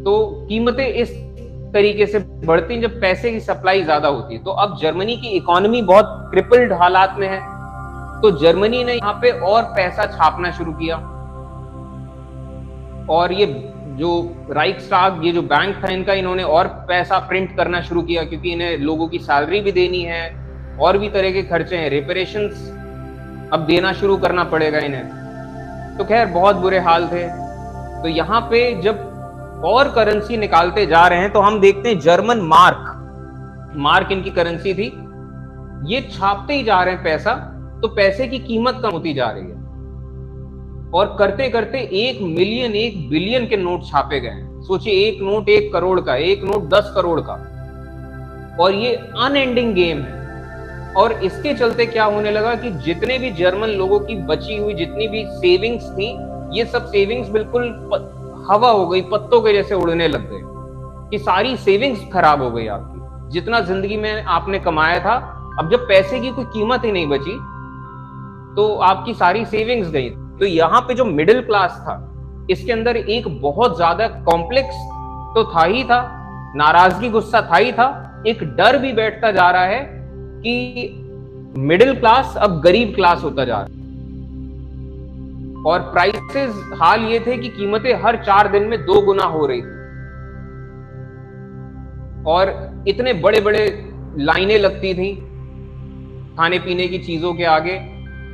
तो कीमतें इस तरीके से बढ़ती जब पैसे की सप्लाई ज्यादा होती है। तो अब जर्मनी की इकोनॉमी बहुत क्रिपल्ड हालात में है, तो जर्मनी ने यहाँ पे और पैसा छापना शुरू किया, और ये जो राइक्सटाग, ये जो बैंक था इनका, इन्होंने और पैसा प्रिंट करना शुरू किया, क्योंकि इन्हें लोगों की सैलरी भी देनी है, और भी तरह के खर्चे हैं, रिपेरेशंस अब देना शुरू करना पड़ेगा इन्हें। तो खैर बहुत बुरे हाल थे। तो यहाँ पे जब और करेंसी निकालते जा रहे हैं तो हम देखते हैं जर्मन मार्क इनकी करेंसी थी, ये छापते ही जा रहे हैं पैसा, तो पैसे की कीमत कम होती जा रही है, और करते करते 1 मिलियन 1 बिलियन के नोट छापे गए हैं। सोचिए, एक नोट 1 करोड़ का, एक नोट 10 करोड़ का, और ये अनएंडिंग गेम है। और इसके चलते क्या होने लगा कि जितने भी जर्मन लोगों की बची हुई जितनी भी सेविंग्स थी, ये सब सेविंग्स बिल्कुल हवा हो गई, पत्तों के जैसे उड़ने लग गए, कि सारी सेविंग्स खराब हो गई आपकी, जितना जिंदगी में आपने कमाया था। अब जब पैसे की कोई कीमत ही नहीं बची तो आपकी सारी सेविंग्स गई। तो यहाँ पे जो मिडिल क्लास था, इसके अंदर एक बहुत ज्यादा कॉम्प्लेक्स तो था ही था, नाराजगी गुस्सा था ही था, एक डर भी बैठता जा रहा है कि मिडिल क्लास अब गरीब क्लास होता जा रहा है। और प्राइसेस, हाल ये थे कि कीमतें हर 4 दिन में 2 गुना हो रही थी, और इतने बड़े बड़े लाइनें लगती थी खाने पीने की चीजों के आगे,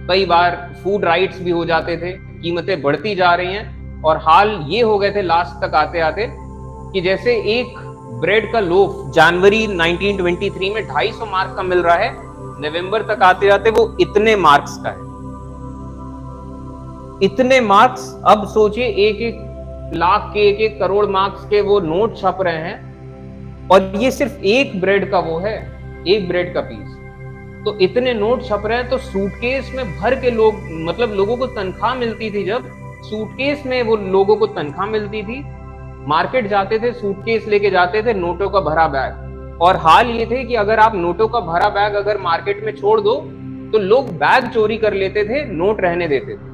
कई बार फूड राइट्स भी हो जाते थे, कीमतें बढ़ती जा रही हैं। और हाल ये हो गए थे लास्ट तक आते आते कि जैसे एक ब्रेड का लोफ जनवरी 1923 में 250 मार्क का मिल रहा है, नवंबर तक आते आते वो इतने मार्क्स का है। इतने मार्क्स, अब सोचिए 1-1 लाख के, 1-1 करोड़ मार्क्स के वो नोट छप रहे हैं, और ये सिर्फ एक ब्रेड का वो है, एक ब्रेड का पीस। तो इतने नोट छप रहे हैं, तो सूटकेस में भर के लोग, मतलब लोगों को तनख्वाह मिलती थी, जब सूटकेस में वो लोगों को तनख्वाह मिलती थी, मार्केट जाते थे, सूटकेस लेके जाते थे, नोटों का भरा बैग। और हाल ये थे कि अगर आप नोटों का भरा बैग अगर मार्केट में छोड़ दो तो लोग बैग चोरी कर लेते थे, नोट रहने देते थे,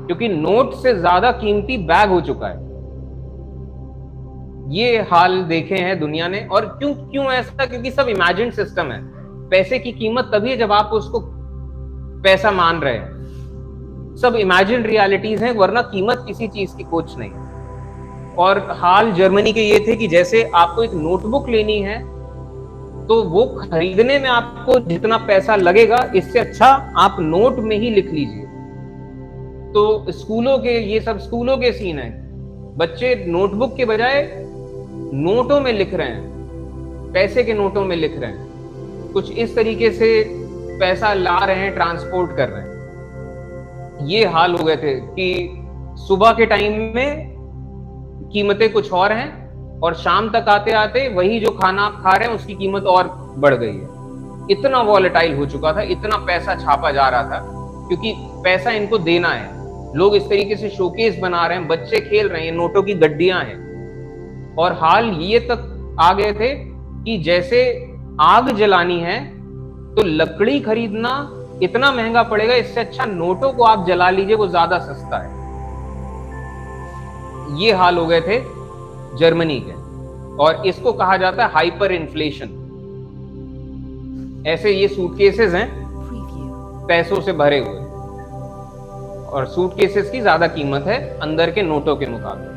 क्योंकि नोट से ज्यादा कीमती बैग हो चुका है। ये हाल देखे हैं दुनिया ने। और क्यों ऐसा? क्योंकि सब इमेजिन सिस्टम है। पैसे की कीमत तभी है जब आप उसको पैसा मान रहे हैं। सब इमेजिन रियलिटीज हैं, वरना कीमत किसी चीज की कुछ नहीं। और हाल जर्मनी के ये थे कि जैसे आपको एक नोटबुक लेनी है तो वो खरीदने में आपको जितना पैसा लगेगा, इससे अच्छा आप नोट में ही लिख लीजिए। तो स्कूलों के, ये सब स्कूलों के सीन है, बच्चे नोटबुक के बजाय नोटों में लिख रहे हैं, पैसे के नोटों में लिख रहे हैं, कुछ इस तरीके से पैसा ला रहे हैं, ट्रांसपोर्ट कर रहे हैं। ये हाल हो गए थे कि सुबह के टाइम में कीमतें कुछ और हैं, और शाम तक आते आते वही जो खाना आप खा रहे हैं उसकी कीमत और बढ़ गई है। इतना वॉलेटाइल हो चुका था, इतना पैसा छापा जा रहा था, क्योंकि पैसा इनको देना है। लोग इस तरीके से शोकेस बना रहे हैं, बच्चे खेल रहे हैं, नोटों की गड्डियां हैं। और हाल ये तक आ गए थे कि जैसे आग जलानी है तो लकड़ी खरीदना इतना महंगा पड़ेगा, इससे अच्छा नोटों को आप जला लीजिए, वो ज्यादा सस्ता है। ये हाल हो गए थे जर्मनी के, और इसको कहा जाता है हाइपर इन्फ्लेशन। ऐसे ये सूटकेसेस हैं पैसों से भरे हुए, और सूटकेसेस की ज्यादा कीमत है अंदर के नोटों के मुकाबले।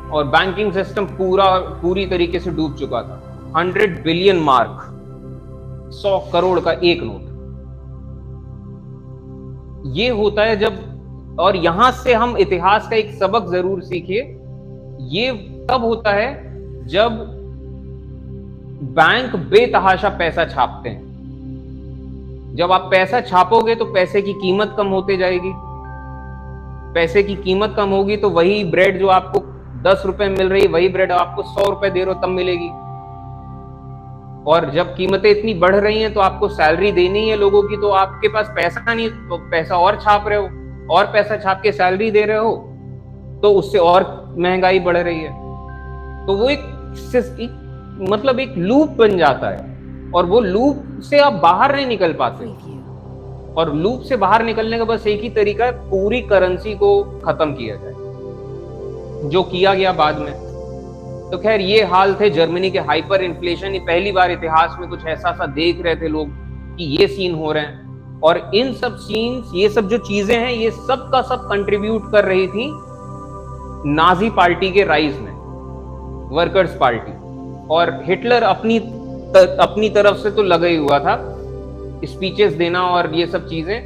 और बैंकिंग सिस्टम पूरी तरीके से डूब चुका था। 100 बिलियन मार्क, 100 करोड़ का एक नोट। ये होता है जब, और यहां से हम इतिहास का एक सबक जरूर सीखिए, ये तब होता है जब बैंक बेतहाशा पैसा छापते हैं। जब आप पैसा छापोगे तो पैसे की कीमत कम होते जाएगी, पैसे की कीमत कम होगी तो वही ब्रेड जो आपको 10 रुपए मिल रही, वही ब्रेड आपको 100 रुपए दे रहे हो तब मिलेगी। और जब कीमतें इतनी बढ़ रही हैं तो आपको सैलरी देनी है लोगों की, तो आपके पास पैसा नहीं, तो पैसा और छाप रहे हो, और पैसा छाप के सैलरी दे रहे हो, तो उससे और महंगाई बढ़ रही है। तो वो एक मतलब एक लूप बन जाता है, और वो लूप से आप बाहर नहीं निकल पाते। और लूप से बाहर निकलने का बस एक ही तरीका है, पूरी करेंसी को खत्म किया जाए, जो किया गया बाद में। तो खैर ये हाल थे जर्मनी के हाइपर इन्फ्लेशन। ये पहली बार इतिहास में कुछ ऐसा सा देख रहे थे लोग कि ये सीन हो रहे हैं। और इन सब सीन्स, ये सब जो चीजें हैं, ये सब का सब कंट्रीब्यूट कर रही थी नाजी पार्टी के राइज में, वर्कर्स पार्टी। और हिटलर अपनी तरफ से तो लगा ही हुआ था, स्पीचेस देना और ये सब चीजें।